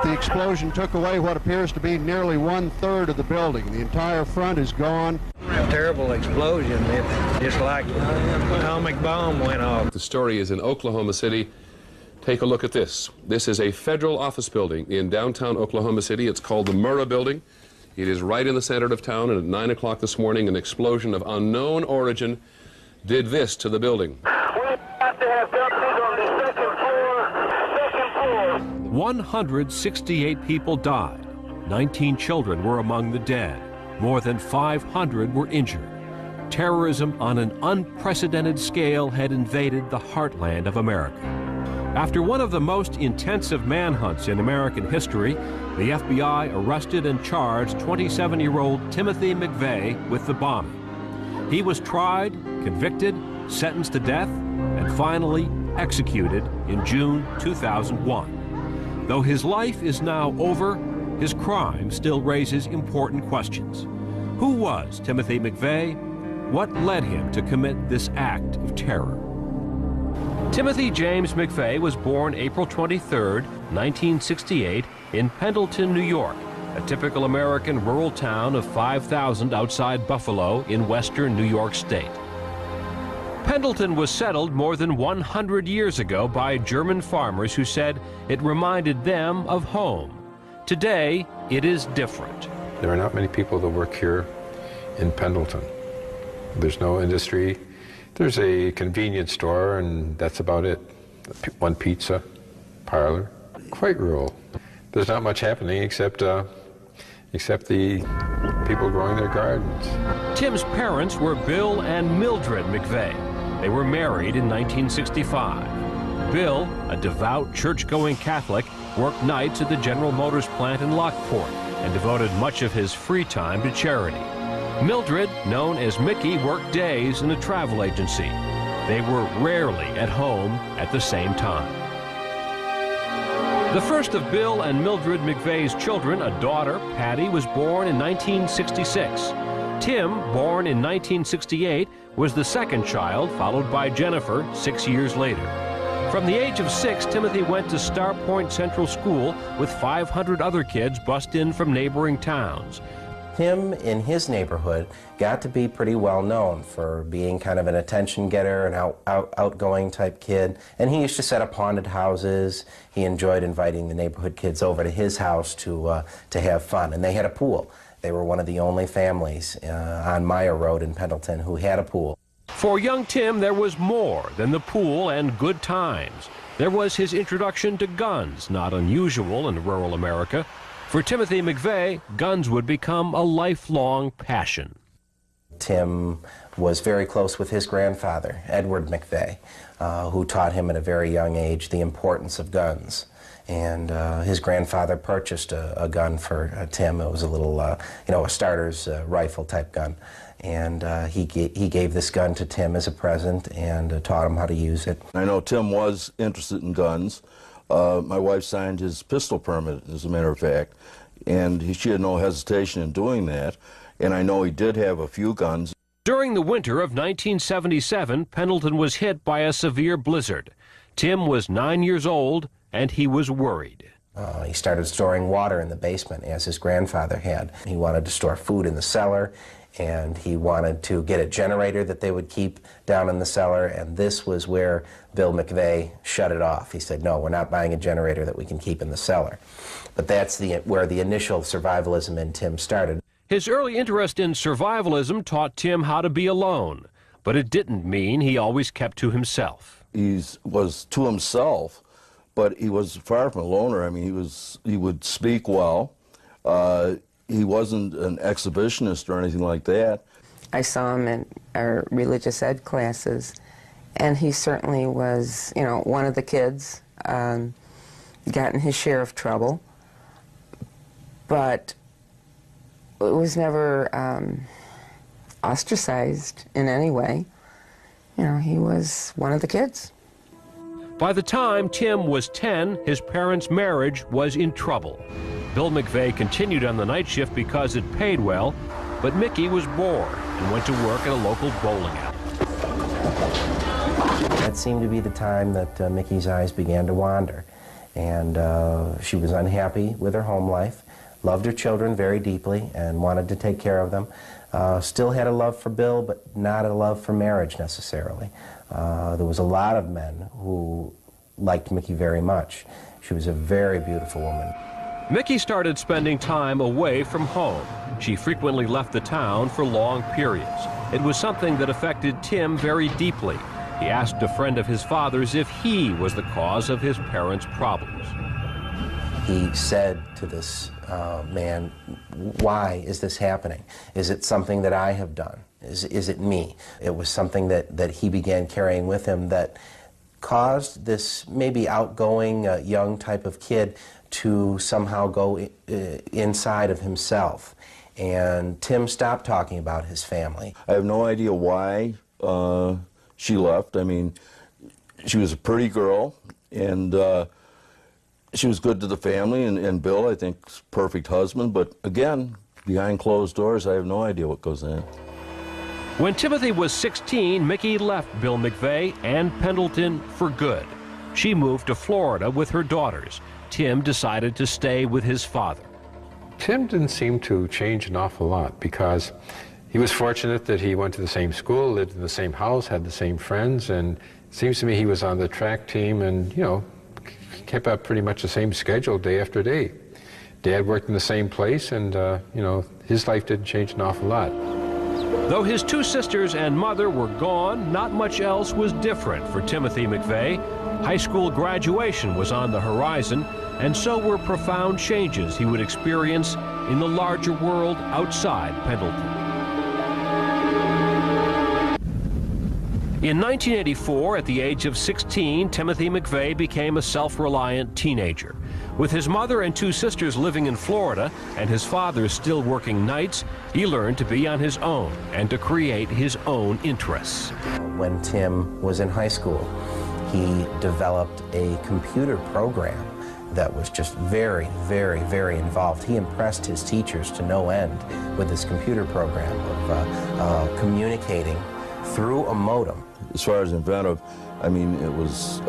The explosion took away what appears to be nearly 1/3 of the building. The entire front is gone. A terrible explosion. It just like an atomic bomb went off. The story is in Oklahoma City. Take a look at this. This is a federal office building in downtown Oklahoma City. It's called the Murrah Building. It is right in the center of town, and at 9 o'clock this morning, an explosion of unknown origin did this to the building. We have to have deputies on the second floor. 168 people died. 19 children were among the dead. More than 500 were injured. Terrorism on an unprecedented scale had invaded the heartland of America. After one of the most intensive manhunts in American history, the FBI arrested and charged 27-year-old Timothy McVeigh with the bombing. He was tried, convicted, sentenced to death, and finally executed in June 2001. Though his life is now over, his crime still raises important questions. Who was Timothy McVeigh? What led him to commit this act of terror? Timothy James McVeigh was born April 23, 1968, in Pendleton, New York, a typical American rural town of 5,000 outside Buffalo in western New York State. Pendleton was settled more than 100 years ago by German farmers who said it reminded them of home. Today, it is different. There are not many people that work here in Pendleton. There's no industry. There's a convenience store, and that's about it. One pizza parlor. Quite rural. There's not much happening except the people growing their gardens. Tim's parents were Bill and Mildred McVeigh. They were married in 1965. Bill, a devout church-going Catholic, worked nights at the General Motors plant in Lockport and devoted much of his free time to charity. Mildred, known as Mickey, worked days in a travel agency. They were rarely at home at the same time. The first of Bill and Mildred McVeigh's children, a daughter, Patty, was born in 1966. Tim, born in 1968, was the second child, followed by Jennifer 6 years later. From the age of 6, Timothy went to Star Point Central School with 500 other kids bussed in from neighboring towns. Tim, in his neighborhood, got to be pretty well known for being kind of an attention getter, an outgoing type kid. And he used to set up haunted houses. He enjoyed inviting the neighborhood kids over to his house to have fun. And they had a pool. They were one of the only families on Meyer Road in Pendleton who had a pool. For young Tim, there was more than the pool and good times. There was his introduction to guns, not unusual in rural America. For Timothy McVeigh, guns would become a lifelong passion. Tim was very close with his grandfather, Edward McVeigh, who taught him at a very young age the importance of guns. And his grandfather purchased a gun for Tim. It was a little, a starter's rifle type gun. And he gave this gun to Tim as a present and taught him how to use it. I know Tim was interested in guns. My wife signed his pistol permit, as a matter of fact, and she had no hesitation in doing that. And I know he did have a few guns. During the winter of 1977, Pendleton was hit by a severe blizzard. Tim was 9 years old, and he was worried. He started storing water in the basement, as his grandfather had. He wanted to store food in the cellar, and he wanted to get a generator that they would keep down in the cellar, and this was where Bill McVeigh shut it off. He said, no, we're not buying a generator that we can keep in the cellar. But that's where the initial survivalism in Tim started. His early interest in survivalism taught Tim how to be alone, but it didn't mean he always kept to himself. He was to himself, but he was far from a loner. I mean, he would speak well. He wasn't an exhibitionist or anything like that. I saw him in our religious ed classes, and he certainly was, one of the kids, gotten his share of trouble, but it was never ostracized in any way. He was one of the kids. By the time Tim was 10, his parents' marriage was in trouble. Bill McVeigh continued on the night shift because it paid well, but Mickey was bored and went to work at a local bowling alley. That seemed to be the time that Mickey's eyes began to wander. And she was unhappy with her home life, loved her children very deeply and wanted to take care of them. Still had a love for Bill, but not a love for marriage necessarily. There was a lot of men who liked Mickey very much. She was a very beautiful woman. Mickey started spending time away from home. She frequently left the town for long periods. It was something that affected Tim very deeply. He asked a friend of his father's if he was the cause of his parents' problems. He said to this man, why is this happening? Is it something that I have done? Is it me? It was something that he began carrying with him that caused this maybe outgoing young type of kid to somehow go inside of himself. And Tim stopped talking about his family. I have no idea why she left. I mean, she was a pretty girl, and she was good to the family, and Bill, I think, is a perfect husband. But again, behind closed doors, I have no idea what goes in. When Timothy was 16, Mickey left Bill McVeigh and Pendleton for good. She moved to Florida with her daughters. Tim decided to stay with his father. Tim didn't seem to change an awful lot because he was fortunate that he went to the same school, lived in the same house, had the same friends, and it seems to me he was on the track team and, you know, kept up pretty much the same schedule day after day. Dad worked in the same place and, you know, his life didn't change an awful lot. Though his two sisters and mother were gone, not much else was different for Timothy McVeigh. High school graduation was on the horizon, and so were profound changes he would experience in the larger world outside Pendleton. In 1984, at the age of 16, Timothy McVeigh became a self-reliant teenager. With his mother and two sisters living in Florida and his father still working nights, he learned to be on his own and to create his own interests. When Tim was in high school, he developed a computer program that was just very, very, very involved. He impressed his teachers to no end with this computer program of communicating through a modem. As far as inventive, I mean, it was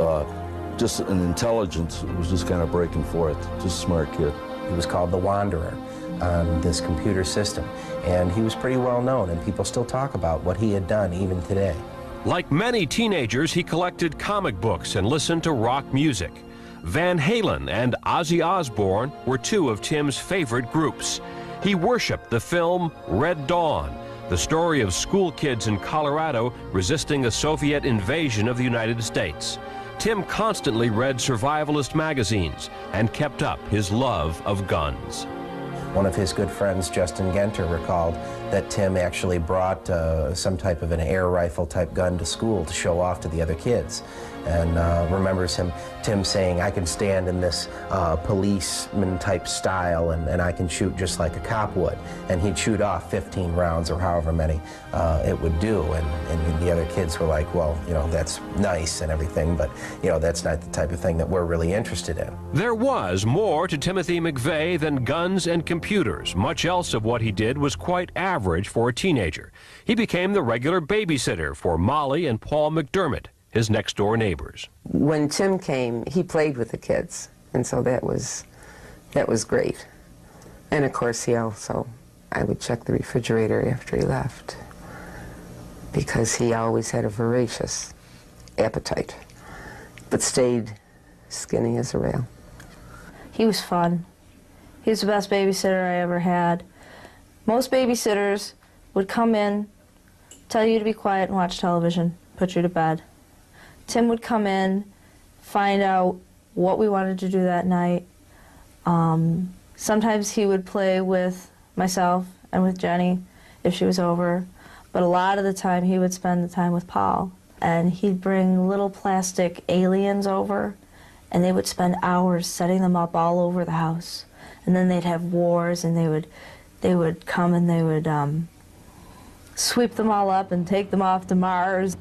just an intelligence. It was just kind of breaking forth. Just a smart kid. He was called the Wanderer on this computer system, and he was pretty well known, and people still talk about what he had done even today. Like many teenagers, he collected comic books and listened to rock music. Van Halen and Ozzy Osbourne were two of Tim's favorite groups. He worshiped the film Red Dawn, the story of school kids in Colorado resisting a Soviet invasion of the United States. Tim constantly read survivalist magazines and kept up his love of guns. One of his good friends, Justin Genter, recalled that Tim actually brought some type of an air rifle type gun to school to show off to the other kids. And remembers Tim saying, I can stand in this policeman type style and I can shoot just like a cop would. And he'd shoot off 15 rounds or however many it would do. And the other kids were like, well, you know, that's nice and everything, but, you know, that's not the type of thing that we're really interested in. There was more to Timothy McVeigh than guns and computers. Much else of what he did was quite average for a teenager. He became the regular babysitter for Molly and Paul McDermott, his next-door neighbors. When Tim came, he played with the kids, and so that was great. And of course, I would check the refrigerator after he left, because he always had a voracious appetite, but stayed skinny as a rail. He was fun. He was the best babysitter I ever had. Most babysitters would come in, tell you to be quiet and watch television, put you to bed. Tim would come in, find out what we wanted to do that night. Sometimes he would play with myself and with Jenny if she was over, but a lot of the time he would spend the time with Paul. And he'd bring little plastic aliens over, and they would spend hours setting them up all over the house. And then they'd have wars, and they would come and they would sweep them all up and take them off to Mars.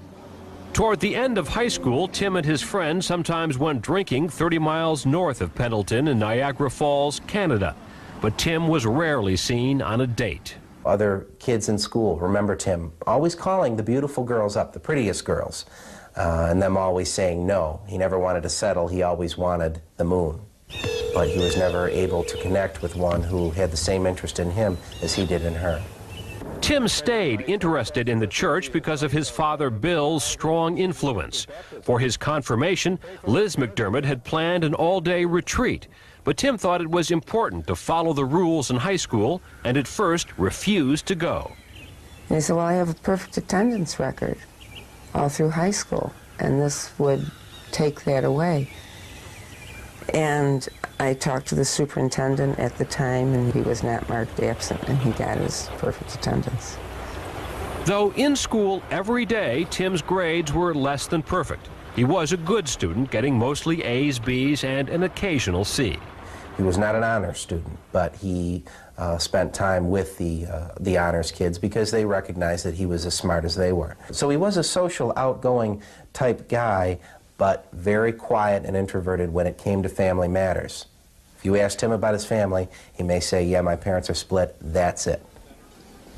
Toward the end of high school, Tim and his friends sometimes went drinking 30 miles north of Pendleton in Niagara Falls, Canada. But Tim was rarely seen on a date. Other kids in school remember Tim always calling the beautiful girls up, the prettiest girls, and them always saying no. He never wanted to settle, he always wanted the moon. But he was never able to connect with one who had the same interest in him as he did in her. Tim stayed interested in the church because of his father Bill's strong influence. For his confirmation, Liz McDermott had planned an all-day retreat, but Tim thought it was important to follow the rules in high school and at first refused to go. And he said, well, I have a perfect attendance record all through high school, and this would take that away. And I talked to the superintendent at the time, and he was not marked absent, and he got his perfect attendance. Though in school every day, Tim's grades were less than perfect. He was a good student, getting mostly A's, B's, and an occasional C. He was not an honors student, but he spent time with the honors kids because they recognized that he was as smart as they were. So he was a social, outgoing type guy, but very quiet and introverted when it came to family matters. If you asked him about his family, he may say, yeah, my parents are split, that's it.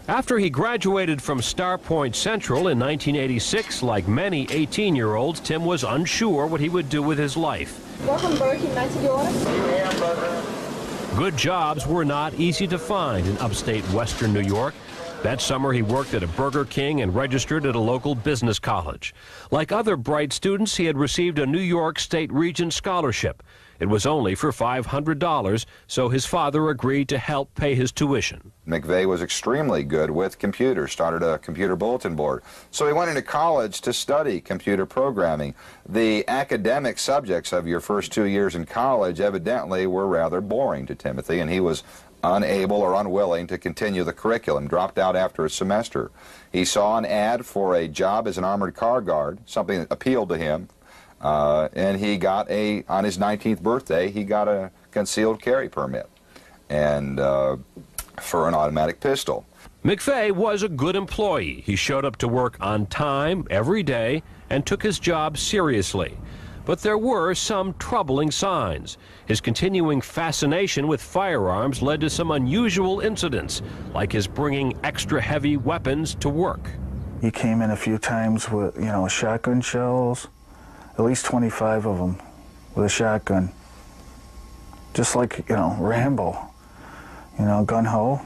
After he graduated from Star Point Central in 1986, like many 18-year-olds, Tim was unsure what he would do with his life. Welcome, Burger King. Nice of you order. Good jobs were not easy to find in upstate Western New York. That summer, he worked at a Burger King and registered at a local business college. Like other bright students, he had received a New York State Regent scholarship. It was only for $500, so his father agreed to help pay his tuition. McVeigh was extremely good with computers, started a computer bulletin board. So he went into college to study computer programming. The academic subjects of your first 2 years in college evidently were rather boring to Timothy, and he was unable or unwilling to continue the curriculum, dropped out after a semester. He saw an ad for a job as an armored car guard, something that appealed to him, and he got on his 19th birthday, he got a concealed carry permit and for an automatic pistol. McVeigh was a good employee. He showed up to work on time every day and took his job seriously. But there were some troubling signs. His continuing fascination with firearms led to some unusual incidents, like his bringing extra heavy weapons to work. He came in a few times with, shotgun shells, at least 25 of them with a shotgun. Just like, Rambo, gun-ho.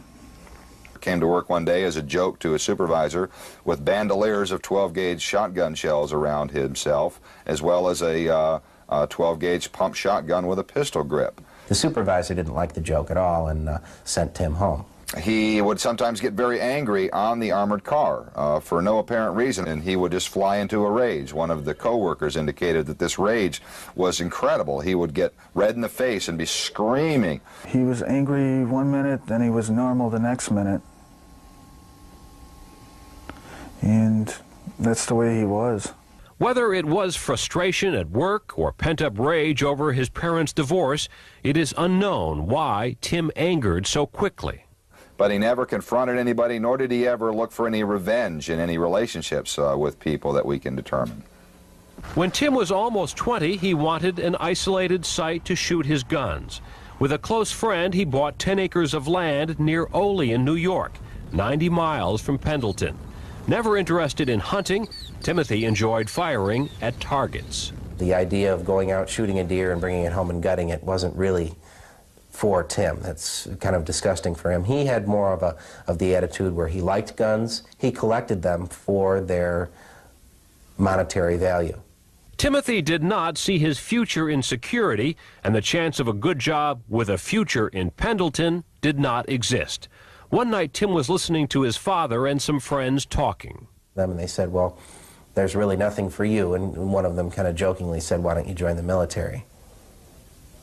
Came to work one day as a joke to a supervisor with bandoliers of 12-gauge shotgun shells around himself, as well as a 12-gauge pump shotgun with a pistol grip. The supervisor didn't like the joke at all and sent Tim home. He would sometimes get very angry on the armored car for no apparent reason, and he would just fly into a rage. One of the co-workers indicated that this rage was incredible. He would get red in the face and be screaming. He was angry one minute, then he was normal the next minute. And that's the way he was. Whether it was frustration at work or pent-up rage over his parents' divorce, it is unknown why Tim angered so quickly. But he never confronted anybody, nor did he ever look for any revenge in any relationships with people that we can determine. When Tim was almost 20, he wanted an isolated site to shoot his guns. With a close friend, he bought 10 acres of land near Olean, New York, 90 miles from Pendleton. Never interested in hunting, Timothy enjoyed firing at targets. The idea of going out shooting a deer and bringing it home and gutting it wasn't really for Tim. That's kind of disgusting for him. He had more of the attitude where he liked guns. He collected them for their monetary value. Timothy did not see his future in security, and the chance of a good job with a future in Pendleton did not exist. One night, Tim was listening to his father and some friends talking. And they said, well, there's really nothing for you. And one of them kind of jokingly said, why don't you join the military?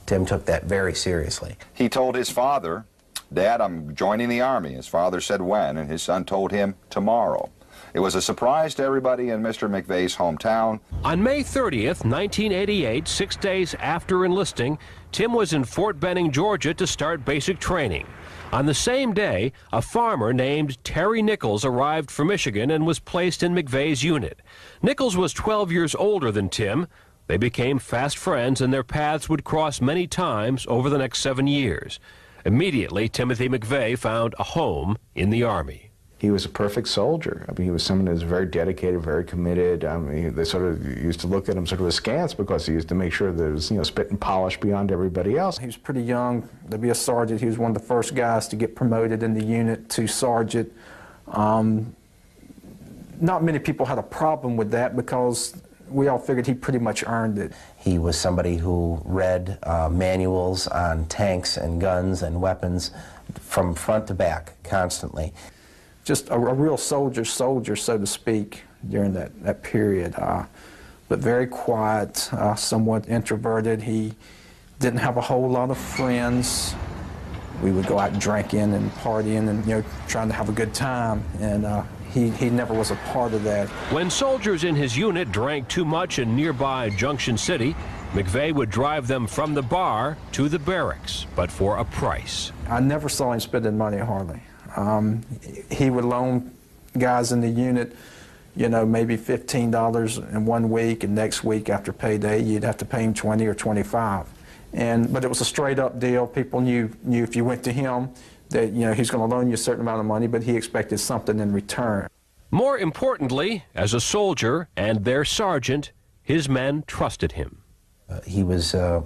Tim took that very seriously. He told his father, Dad, I'm joining the Army. His father said when, and his son told him tomorrow. It was a surprise to everybody in Mr. McVeigh's hometown. On May 30th, 1988, 6 days after enlisting, Tim was in Fort Benning, Georgia to start basic training. On the same day, a farmer named Terry Nichols arrived from Michigan and was placed in McVeigh's unit. Nichols was 12 years older than Tim. They became fast friends, and their paths would cross many times over the next 7 years. Immediately, Timothy McVeigh found a home in the Army. He was a perfect soldier. I mean, he was someone who was very dedicated, very committed. I mean, they sort of used to look at him sort of askance because he used to make sure that it was, you know, spit and polish beyond everybody else. He was pretty young to be a sergeant. He was one of the first guys to get promoted in the unit to sergeant. Not many people had a problem with that because we all figured he pretty much earned it. He was somebody who read manuals on tanks and guns and weapons from front to back constantly. Just a real soldier, so to speak, during that period. But very quiet, somewhat introverted. He didn't have a whole lot of friends. We would go out drinking and partying and, you know, trying to have a good time. And he never was a part of that. When soldiers in his unit drank too much in nearby Junction City, McVeigh would drive them from the bar to the barracks, but for a price. I never saw him spending money, hardly. He would loan guys in the unit, you know, maybe $15 in 1 week, and next week after payday, you'd have to pay him $20 or $25. But it was a straight-up deal. People knew if you went to him that, you know, he's going to loan you a certain amount of money, but he expected something in return. More importantly, as a soldier and their sergeant, his men trusted him. He was the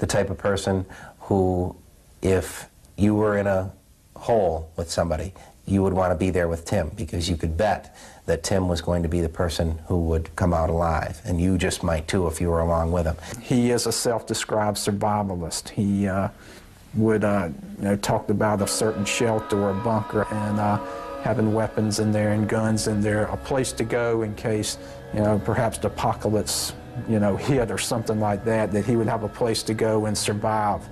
type of person who, if you were in a hole with somebody, you would want to be there with Tim, because you could bet that Tim was going to be the person who would come out alive, and you just might too if you were along with him. He is a self-described survivalist. He would you know, talked about a certain shelter or a bunker and having weapons in there and guns in there, a place to go in case, you know, perhaps the apocalypse, you know, hit or something like that, that he would have a place to go and survive.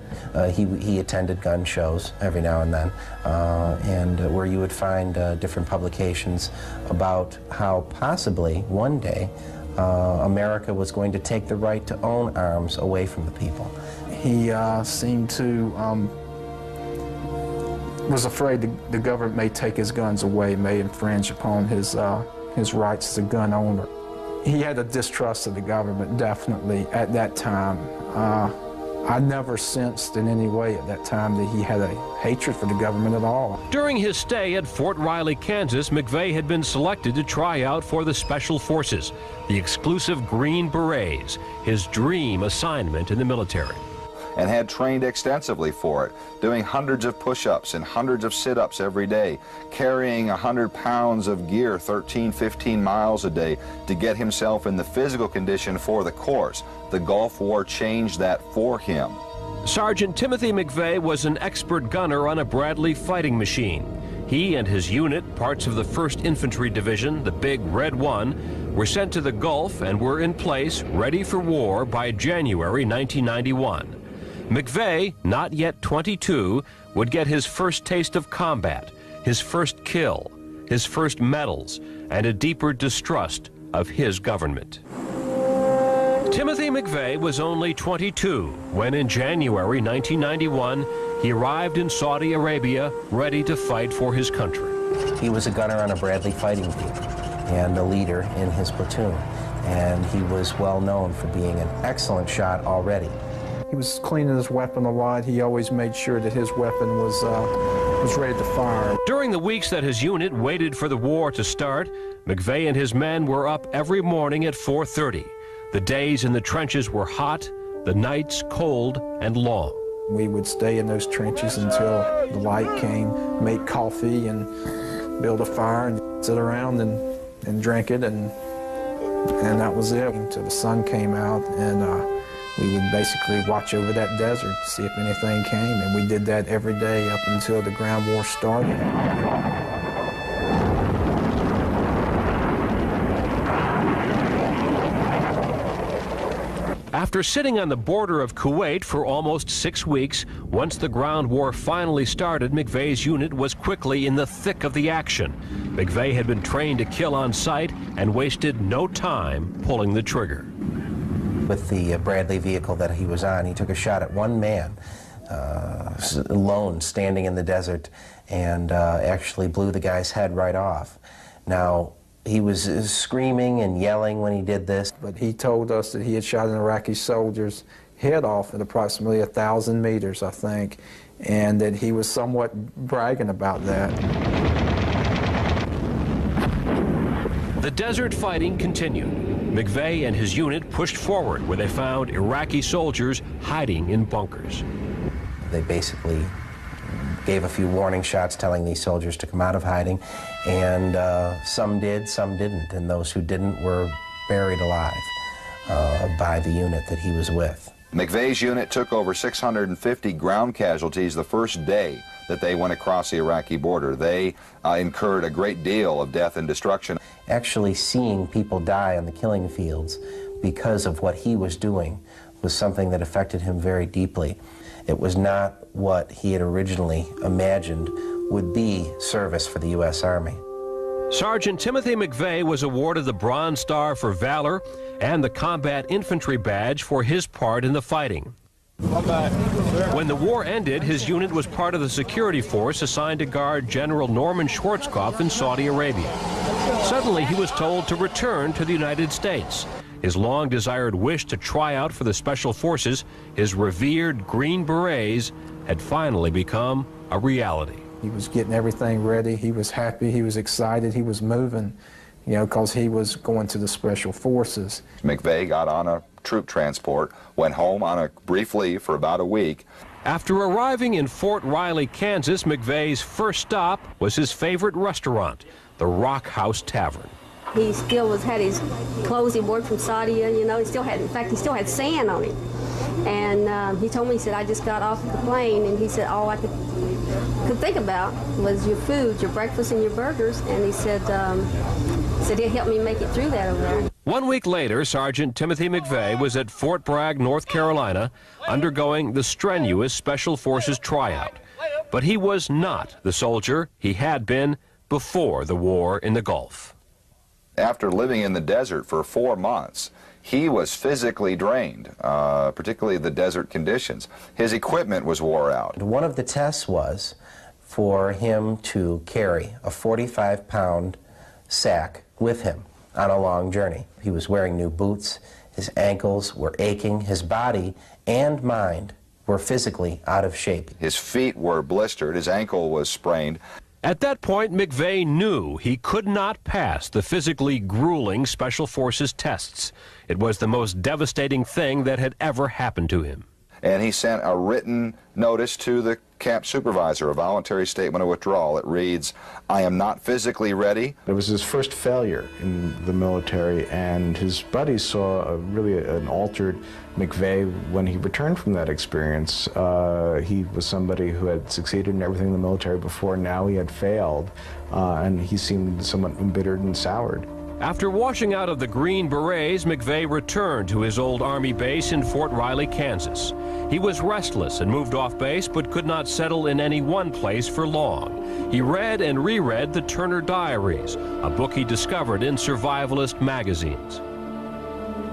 He attended gun shows every now and then, and where you would find different publications about how possibly one day America was going to take the right to own arms away from the people. He seemed to was afraid the government may take his guns away, may infringe upon his rights as a gun owner. He had a distrust of the government, definitely, at that time. I never sensed in any way at that time that he had a hatred for the government at all. During his stay at Fort Riley, Kansas, McVeigh had been selected to try out for the Special Forces, the exclusive Green Berets, his dream assignment in the military. And had trained extensively for it, doing hundreds of push-ups and hundreds of sit-ups every day, carrying 100 pounds of gear 13, 15 miles a day to get himself in the physical condition for the course. The Gulf War changed that for him. Sergeant Timothy McVeigh was an expert gunner on a Bradley fighting machine. He and his unit, parts of the 1st Infantry Division, the Big Red One, were sent to the Gulf and were in place, ready for war by January 1991. McVeigh, not yet 22, would get his first taste of combat, his first kill, his first medals, and a deeper distrust of his government. Timothy McVeigh was only 22 when in January 1991 he arrived in Saudi Arabia ready to fight for his country. He was a gunner on a Bradley fighting team and a leader in his platoon, and he was well known for being an excellent shot already. He was cleaning his weapon a lot. He always made sure that his weapon was ready to fire. During the weeks that his unit waited for the war to start, McVeigh and his men were up every morning at 4:30. The days in the trenches were hot, the nights cold and long. We would stay in those trenches until the light came, make coffee and build a fire and sit around and drink it, and that was it until the sun came out, and we would basically watch over that desert to see if anything came, and we did that every day up until the ground war started. After sitting on the border of Kuwait for almost 6 weeks, once the ground war finally started, McVeigh's unit was quickly in the thick of the action. McVeigh had been trained to kill on sight and wasted no time pulling the trigger. With the Bradley vehicle that he was on, he took a shot at one man, alone, standing in the desert, and actually blew the guy's head right off. Now, he was screaming and yelling when he did this. But he told us that he had shot an Iraqi soldier's head off at approximately 1,000 meters, I think, and that he was somewhat bragging about that. The desert fighting continued. McVeigh and his unit pushed forward where they found Iraqi soldiers hiding in bunkers. They basically gave a few warning shots telling these soldiers to come out of hiding, and some did, some didn't, and those who didn't were buried alive by the unit that he was with. McVeigh's unit took over 650 ground casualties the first day that they went across the Iraqi border. They incurred a great deal of death and destruction. Actually seeing people die on the killing fields because of what he was doing was something that affected him very deeply. It was not what he had originally imagined would be service for the U.S. Army. Sergeant Timothy McVeigh was awarded the Bronze Star for Valor and the Combat Infantry Badge for his part in the fighting. When the war ended, his unit was part of the security force assigned to guard General Norman Schwarzkopf in Saudi Arabia. Suddenly, he was told to return to the United States. His long-desired wish to try out for the Special Forces, his revered Green Berets, had finally become a reality. He was getting everything ready. He was happy. He was excited. He was moving, you know, because he was going to the Special Forces. McVeigh got on a troop transport, went home on a brief leave for about a week. After arriving in Fort Riley, Kansas, McVeigh's first stop was his favorite restaurant, the Rock House Tavern. He still had his clothes he wore from Saudi, you know, he still had sand on him. And he told me, he said, I just got off the plane, and he said, all I could think about was your food, your breakfast and your burgers, and he said he'd help me make it through that over there. 1 week later, Sergeant Timothy McVeigh was at Fort Bragg, North Carolina, undergoing the strenuous Special Forces tryout. But he was not the soldier he had been before the war in the Gulf. After living in the desert for 4 months, he was physically drained, particularly the desert conditions. His equipment was wore out. One of the tests was for him to carry a 45-pound sack with him on a long journey. He was wearing new boots, his ankles were aching, his body and mind were physically out of shape. His feet were blistered, his ankle was sprained. At that point, McVeigh knew he could not pass the physically grueling Special Forces tests. It was the most devastating thing that had ever happened to him. And he sent a written notice to the camp supervisor, a voluntary statement of withdrawal. It reads, I am not physically ready. It was his first failure in the military, and his buddies saw really an altered McVeigh when he returned from that experience. He was somebody who had succeeded in everything in the military before. Now he had failed, and he seemed somewhat embittered and soured. After washing out of the Green Berets, McVeigh returned to his old Army base in Fort Riley, Kansas. He was restless and moved off base, but could not settle in any one place for long. He read and reread the Turner Diaries, a book he discovered in survivalist magazines.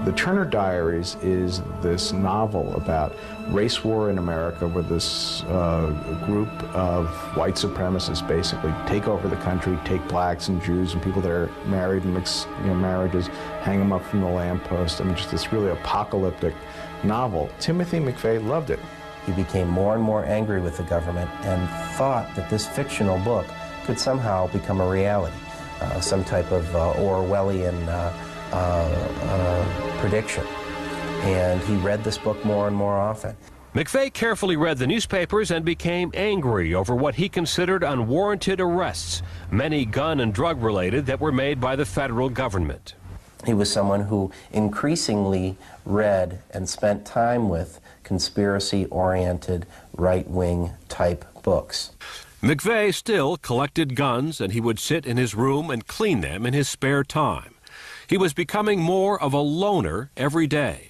The Turner Diaries is this novel about race war in America, where this group of white supremacists basically take over the country, take blacks and Jews and people that are married and mixed marriages, hang them up from the lamppost. I mean, just this really apocalyptic novel. Timothy McVeigh loved it. He became more and more angry with the government and thought that this fictional book could somehow become a reality, some type of Orwellian prediction. And he read this book more and more often. McVeigh carefully read the newspapers and became angry over what he considered unwarranted arrests, many gun and drug related, that were made by the federal government. He was someone who increasingly read and spent time with conspiracy-oriented, right-wing type books. McVeigh still collected guns, and he would sit in his room and clean them in his spare time. He was becoming more of a loner every day.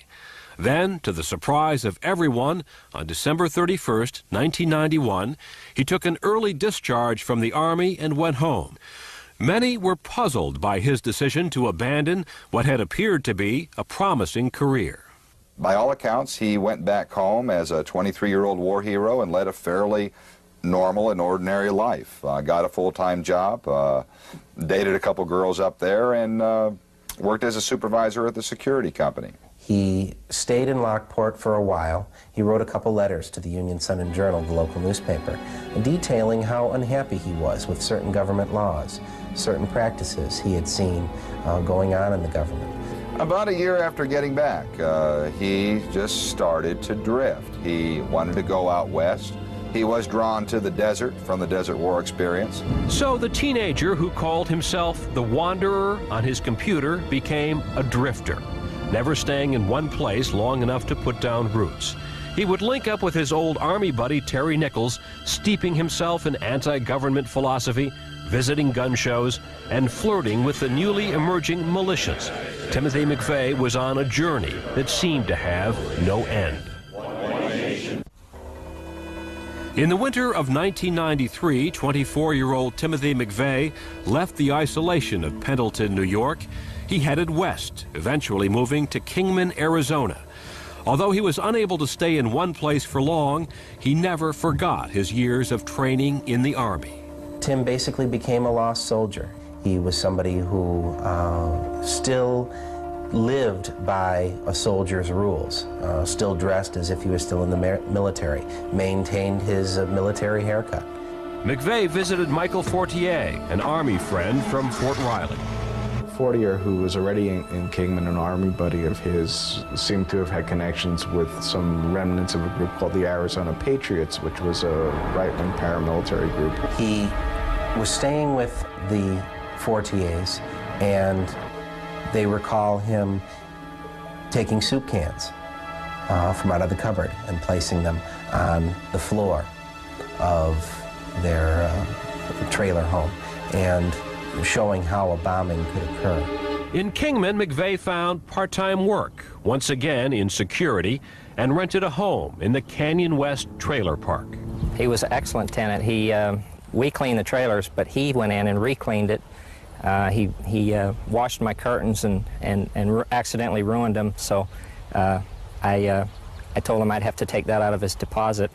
Then, to the surprise of everyone, on December 31st, 1991, he took an early discharge from the Army and went home. Many were puzzled by his decision to abandon what had appeared to be a promising career. By all accounts, he went back home as a 23-year-old war hero and led a fairly normal and ordinary life. Got a full-time job, dated a couple girls up there, and worked as a supervisor at the security company. He stayed in Lockport for a while. He wrote a couple letters to the Union Sun and Journal, the local newspaper, detailing how unhappy he was with certain government laws, certain practices he had seen going on in the government. About a year after getting back, he just started to drift. He wanted to go out west. He was drawn to the desert from the Desert War experience. So the teenager who called himself the Wanderer on his computer became a drifter, never staying in one place long enough to put down roots. He would link up with his old Army buddy Terry Nichols, steeping himself in anti-government philosophy, visiting gun shows, and flirting with the newly emerging militias. Timothy McVeigh was on a journey that seemed to have no end. In the winter of 1993, 24-year-old Timothy McVeigh left the isolation of Pendleton, New York. He headed west, eventually moving to Kingman, Arizona. Although he was unable to stay in one place for long, he never forgot his years of training in the Army. Tim basically became a lost soldier. He was somebody who still lived by a soldier's rules, still dressed as if he was still in the military, maintained his military haircut. McVeigh visited Michael Fortier, an Army friend from Fort Riley. Fortier, who was already in Kingman, an Army buddy of his, seemed to have had connections with some remnants of a group called the Arizona Patriots, which was a right-wing paramilitary group. He was staying with the Fortiers, and they recall him taking soup cans from out of the cupboard and placing them on the floor of their trailer home and showing how a bombing could occur. In Kingman, McVeigh found part-time work, once again in security, and rented a home in the Canyon West Trailer Park. He was an excellent tenant. We cleaned the trailers, but he went in and re-cleaned it. He washed my curtains and accidentally ruined them, so I told him I'd have to take that out of his deposit,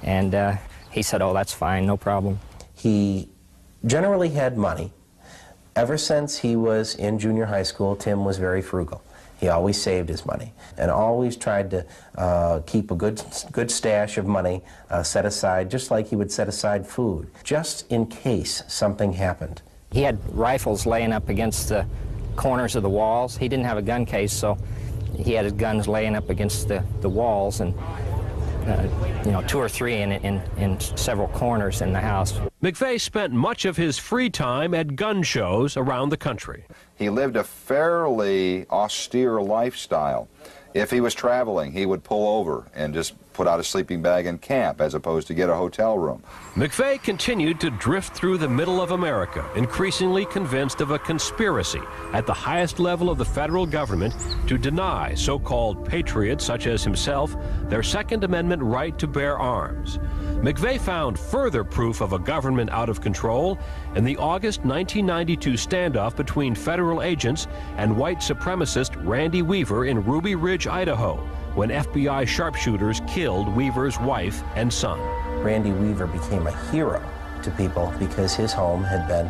and he said, "Oh, that's fine, no problem." He generally had money. Ever since he was in junior high school, Tim was very frugal. He always saved his money and always tried to keep a good stash of money set aside, just like he would set aside food, just in case something happened. He had rifles laying up against the corners of the walls. He didn't have a gun case, so he had his guns laying up against the walls, and you know, 2 or 3 in several corners in the house. McVeigh spent much of his free time at gun shows around the country. He lived a fairly austere lifestyle. If he was traveling, he would pull over and just put out a sleeping bag and camp as opposed to get a hotel room. McVeigh continued to drift through the middle of America, increasingly convinced of a conspiracy at the highest level of the federal government to deny so-called patriots such as himself their Second Amendment right to bear arms. McVeigh found further proof of a government out of control in the August 1992 standoff between federal agents and white supremacist Randy Weaver in Ruby Ridge, Idaho, when FBI sharpshooters killed Weaver's wife and son. Randy Weaver became a hero to people because his home had been,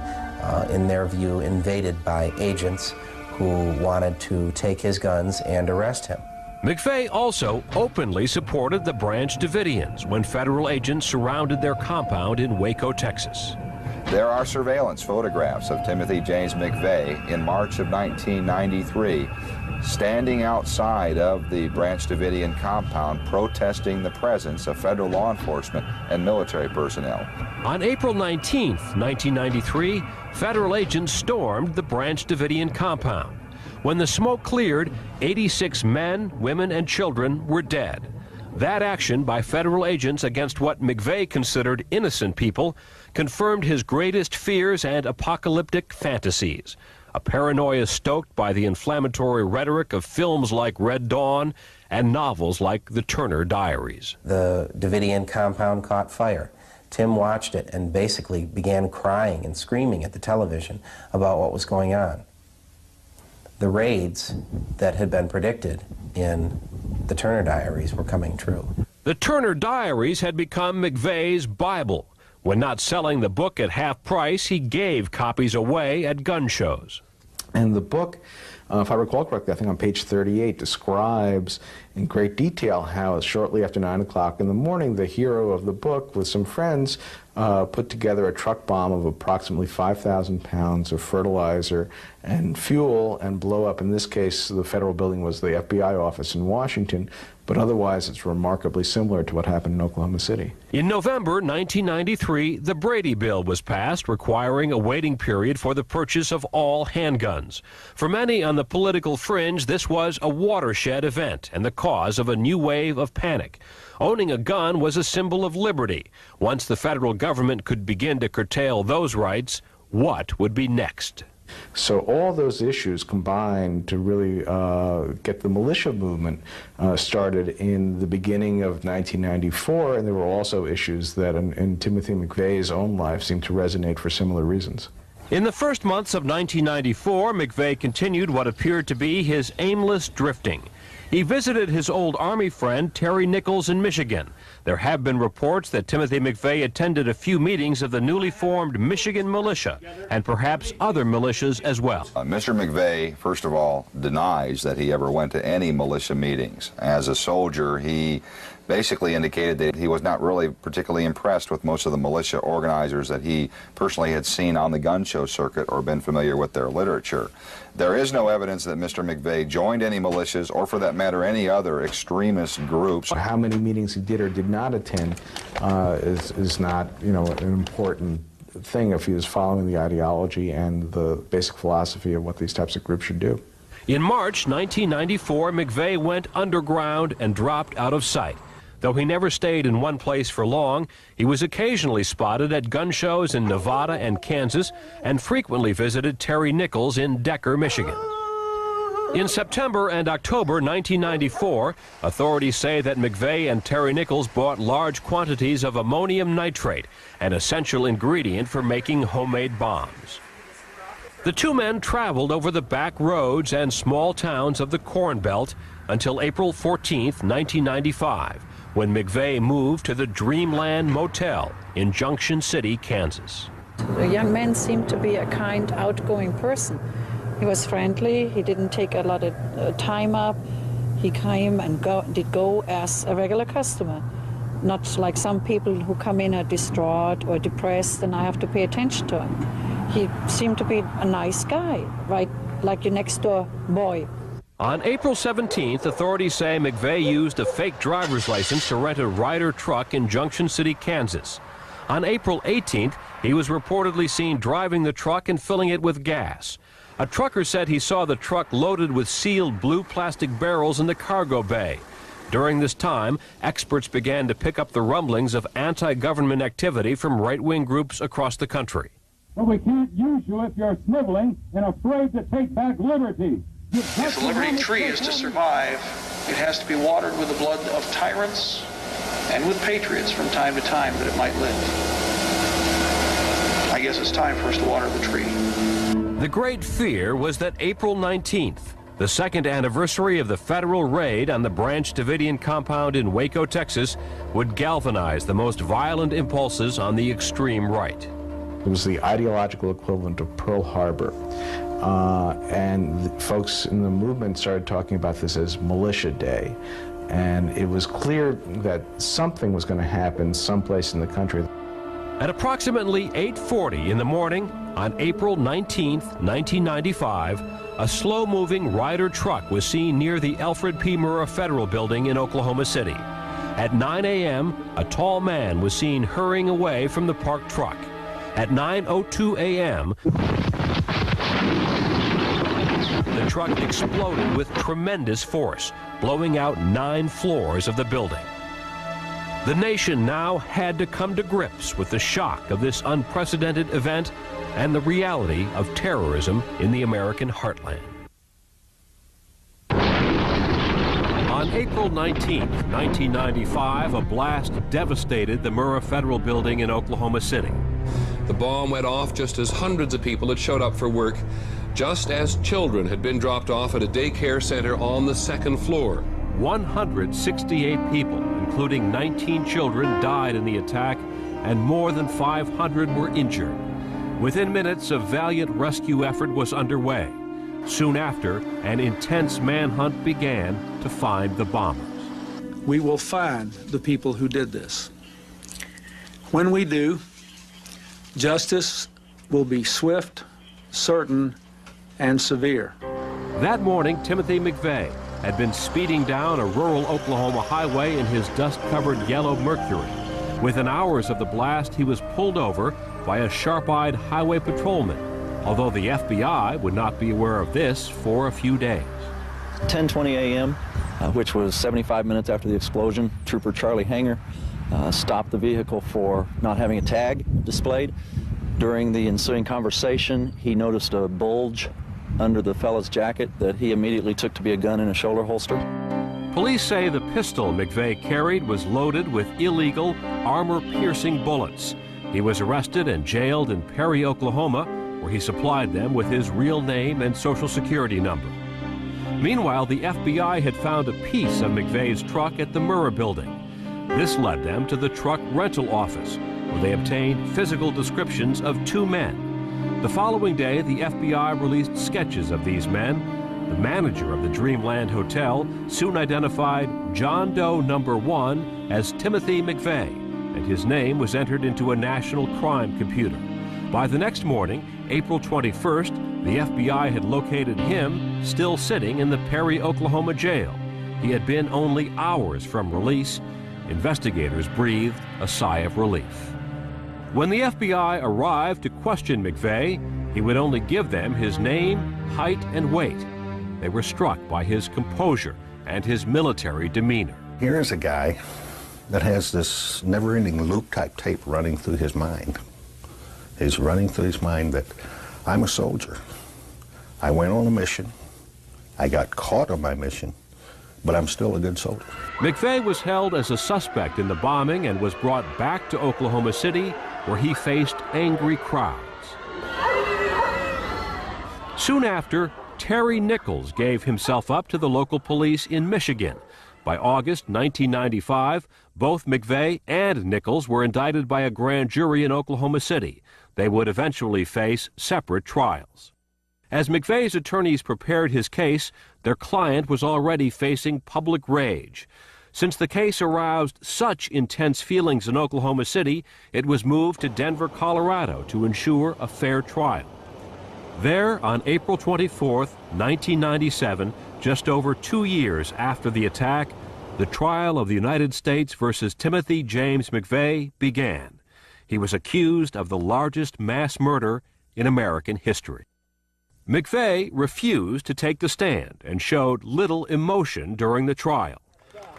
in their view, invaded by agents who wanted to take his guns and arrest him. McVeigh also openly supported the Branch Davidians when federal agents surrounded their compound in Waco, Texas. There are surveillance photographs of Timothy James McVeigh in March of 1993 standing outside of the Branch Davidian compound protesting the presence of federal law enforcement and military personnel. On April 19, 1993, federal agents stormed the Branch Davidian compound. When the smoke cleared, 86 men, women, and children were dead. That action by federal agents against what McVeigh considered innocent people confirmed his greatest fears and apocalyptic fantasies, a paranoia stoked by the inflammatory rhetoric of films like Red Dawn and novels like The Turner Diaries. The Davidian compound caught fire. Tim watched it and basically began crying and screaming at the television about what was going on. The raids that had been predicted in the Turner Diaries were coming true. The Turner Diaries had become McVeigh's Bible. When not selling the book at half price, he gave copies away at gun shows. And the book if I recall correctly, I think on page 38, describes in great detail how shortly after 9 o'clock in the morning, the hero of the book with some friends put together a truck bomb of approximately 5,000 pounds of fertilizer and fuel and blow up. In this case, the federal building was the FBI office in Washington, but otherwise it's remarkably similar to what happened in Oklahoma City. In November 1993, the Brady Bill was passed, requiring a waiting period for the purchase of all handguns. For many on the political fringe, this was a watershed event and the cause of a new wave of panic. Owning a gun was a symbol of liberty. Once the federal government could begin to curtail those rights, what would be next? So all those issues combined to really get the militia movement started in the beginning of 1994, and there were also issues that in Timothy McVeigh's own life seemed to resonate for similar reasons. In the first months of 1994, McVeigh continued what appeared to be his aimless drifting. He visited his old Army friend Terry Nichols in Michigan. There have been reports that Timothy McVeigh attended a few meetings of the newly formed Michigan militia and perhaps other militias as well. Mr. McVeigh, first of all, denies that he ever went to any militia meetings. As a soldier, he basically indicated that he was not really particularly impressed with most of the militia organizers that he personally had seen on the gun show circuit or been familiar with their literature. There is no evidence that Mr. McVeigh joined any militias or, for that matter, any other extremist groups. How many meetings he did or did not attend is not, an important thing if he was following the ideology and the basic philosophy of what these types of groups should do. In March 1994, McVeigh went underground and dropped out of sight. Though he never stayed in one place for long, he was occasionally spotted at gun shows in Nevada and Kansas and frequently visited Terry Nichols in Decker, Michigan. In September and October 1994, authorities say that McVeigh and Terry Nichols bought large quantities of ammonium nitrate, an essential ingredient for making homemade bombs. The two men traveled over the back roads and small towns of the Corn Belt until April 14, 1995. When McVeigh moved to the Dreamland Motel in Junction City, Kansas. The young man seemed to be a kind, outgoing person. He was friendly, he didn't take a lot of time up. He came and did go as a regular customer, not like some people who come in are distraught or depressed and I have to pay attention to him. He seemed to be a nice guy, right, like your next door boy. On April 17th, authorities say McVeigh used a fake driver's license to rent a Ryder truck in Junction City, Kansas. On April 18th, he was reportedly seen driving the truck and filling it with gas. A trucker said he saw the truck loaded with sealed blue plastic barrels in the cargo bay. During this time, experts began to pick up the rumblings of anti-government activity from right-wing groups across the country. But we can't use you if you're sniveling and afraid to take back liberty. If the liberty tree is to survive, it has to be watered with the blood of tyrants and with patriots from time to time that it might live. I guess it's time for us to water the tree. The great fear was that April 19th, the second anniversary of the federal raid on the Branch Davidian compound in Waco, Texas, would galvanize the most violent impulses on the extreme right. It was the ideological equivalent of Pearl Harbor. And folks in the movement started talking about this as Militia Day. And it was clear that something was going to happen someplace in the country. At approximately 8:40 in the morning on April 19, 1995, a slow-moving Ryder truck was seen near the Alfred P. Murrah Federal Building in Oklahoma City. At 9 a.m., a tall man was seen hurrying away from the parked truck. At 9:02 a.m., the truck exploded with tremendous force, blowing out 9 floors of the building. The nation now had to come to grips with the shock of this unprecedented event and the reality of terrorism in the American heartland. On April 19, 1995, a blast devastated the Murrah Federal Building in Oklahoma City. The bomb went off just as hundreds of people had showed up for work, just as children had been dropped off at a daycare center on the second floor. 168 people, including 19 children, died in the attack, and more than 500 were injured. Within minutes, a valiant rescue effort was underway. Soon after, an intense manhunt began to find the bombers. We will find the people who did this. When we do, justice will be swift, certain, and severe. That morning, Timothy McVeigh had been speeding down a rural Oklahoma highway in his dust-covered yellow Mercury. Within hours of the blast, he was pulled over by a sharp-eyed highway patrolman, although the FBI would not be aware of this for a few days. 10:20 a.m., which was 75 minutes after the explosion, Trooper Charlie Hanger stopped the vehicle for not having a tag displayed. During the ensuing conversation, he noticed a bulge under the fellow's jacket that he immediately took to be a gun in a shoulder holster. Police say the pistol McVeigh carried was loaded with illegal, armor-piercing bullets. He was arrested and jailed in Perry, Oklahoma, where he supplied them with his real name and Social Security number. Meanwhile, the FBI had found a piece of McVeigh's truck at the Murrah building. This led them to the truck rental office, where they obtained physical descriptions of two men. The following day, the FBI released sketches of these men. The manager of the Dreamland Hotel soon identified John Doe number 1 as Timothy McVeigh, and his name was entered into a national crime computer. By the next morning, April 21st, the FBI had located him still sitting in the Perry, Oklahoma jail. He had been only hours from release. Investigators breathed a sigh of relief. When the FBI arrived to question McVeigh, he would only give them his name, height, and weight. They were struck by his composure and his military demeanor. Here's a guy that has this never-ending loop-type tape running through his mind. He's running through his mind that I'm a soldier. I went on a mission. I got caught on my mission, but I'm still a good soldier. McVeigh was held as a suspect in the bombing and was brought back to Oklahoma City, where he faced angry crowds. Soon after, Terry Nichols gave himself up to the local police in Michigan. By August 1995, both McVeigh and Nichols were indicted by a grand jury in Oklahoma City. They would eventually face separate trials. As McVeigh's attorneys prepared his case, their client was already facing public rage. Since the case aroused such intense feelings in Oklahoma City, it was moved to Denver, Colorado to ensure a fair trial. There, on April 24, 1997, just over 2 years after the attack, the trial of the United States versus Timothy James McVeigh began. He was accused of the largest mass murder in American history. McVeigh refused to take the stand and showed little emotion during the trial.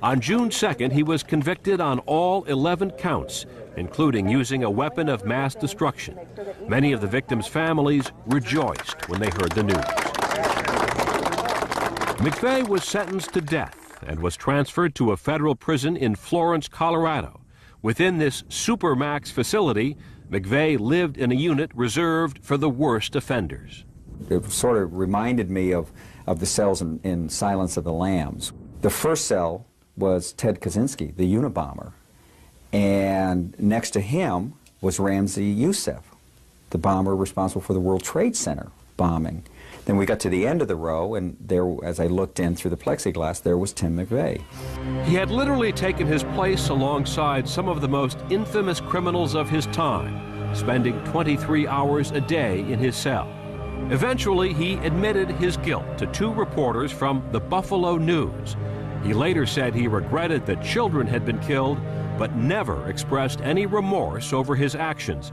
On June 2nd, he was convicted on all 11 counts, including using a weapon of mass destruction. Many of the victims' families rejoiced when they heard the news. McVeigh was sentenced to death and was transferred to a federal prison in Florence, Colorado. Within this supermax facility, McVeigh lived in a unit reserved for the worst offenders. It sort of reminded me of the cells in Silence of the Lambs. The first cell was Ted Kaczynski, the Unabomber, and next to him was Ramzi Youssef, the bomber responsible for the World Trade Center bombing. Then we got to the end of the row, and there, as I looked in through the plexiglass, there was Tim McVeigh. He had literally taken his place alongside some of the most infamous criminals of his time, spending 23 hours a day in his cell. Eventually, he admitted his guilt to two reporters from the Buffalo News. He later said he regretted that children had been killed, but never expressed any remorse over his actions.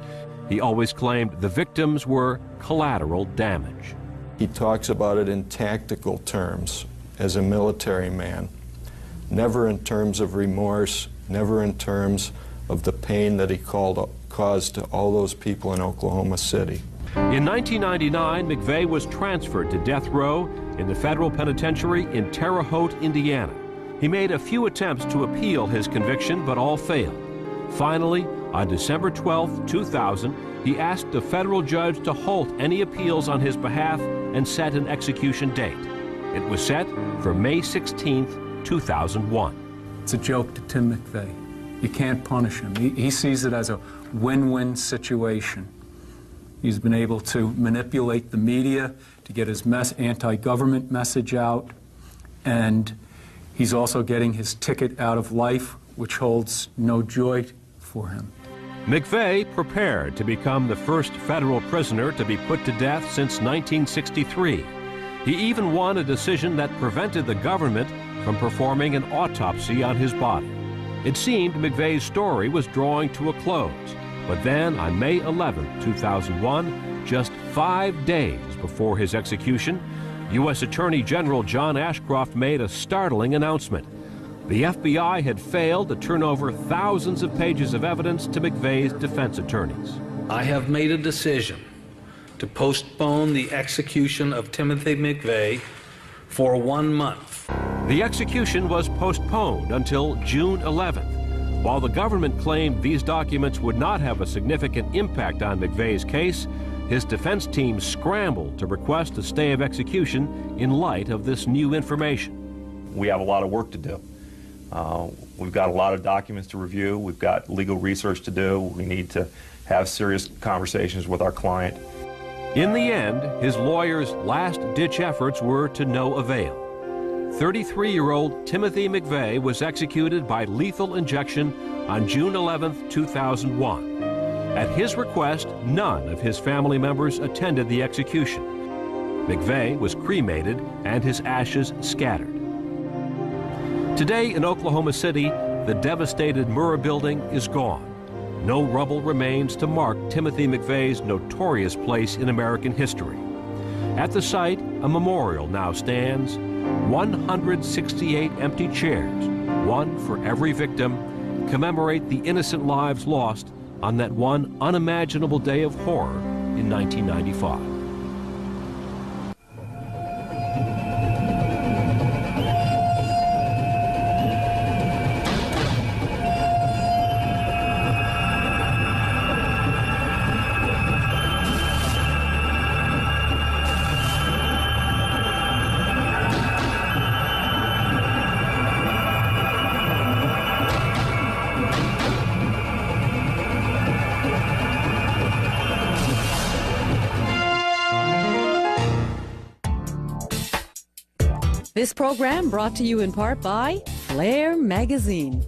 He always claimed the victims were collateral damage. He talks about it in tactical terms as a military man, never in terms of remorse, never in terms of the pain that he caused to all those people in Oklahoma City. In 1999, McVeigh was transferred to death row in the federal penitentiary in Terre Haute, Indiana. He made a few attempts to appeal his conviction, but all failed. Finally, on December 12, 2000, he asked a federal judge to halt any appeals on his behalf and set an execution date. It was set for May 16, 2001. It's a joke to Tim McVeigh. You can't punish him. He sees it as a win-win situation. He's been able to manipulate the media. to get his anti-government message out, and he's also getting his ticket out of life, which holds no joy for him. McVeigh prepared to become the first federal prisoner to be put to death since 1963. He even won a decision that prevented the government from performing an autopsy on his body. It seemed McVeigh's story was drawing to a close, but then on May 11, 2001, just 5 days before his execution, U.S. Attorney General John Ashcroft made a startling announcement. The FBI had failed to turn over thousands of pages of evidence to McVeigh's defense attorneys. I have made a decision to postpone the execution of Timothy McVeigh for 1 month. The execution was postponed until June 11th. While the government claimed these documents would not have a significant impact on McVeigh's case, his defense team scrambled to request a stay of execution in light of this new information. We have a lot of work to do. We've got a lot of documents to review. We've got legal research to do. We need to have serious conversations with our client. In the end, his lawyer's last-ditch efforts were to no avail. 33-year-old Timothy McVeigh was executed by lethal injection on June 11, 2001. At his request, none of his family members attended the execution. McVeigh was cremated and his ashes scattered. Today in Oklahoma City, the devastated Murrah building is gone. No rubble remains to mark Timothy McVeigh's notorious place in American history. At the site, a memorial now stands, 168 empty chairs, one for every victim, commemorate the innocent lives lost on that one unimaginable day of horror in 1995. This program brought to you in part by Flair Magazine.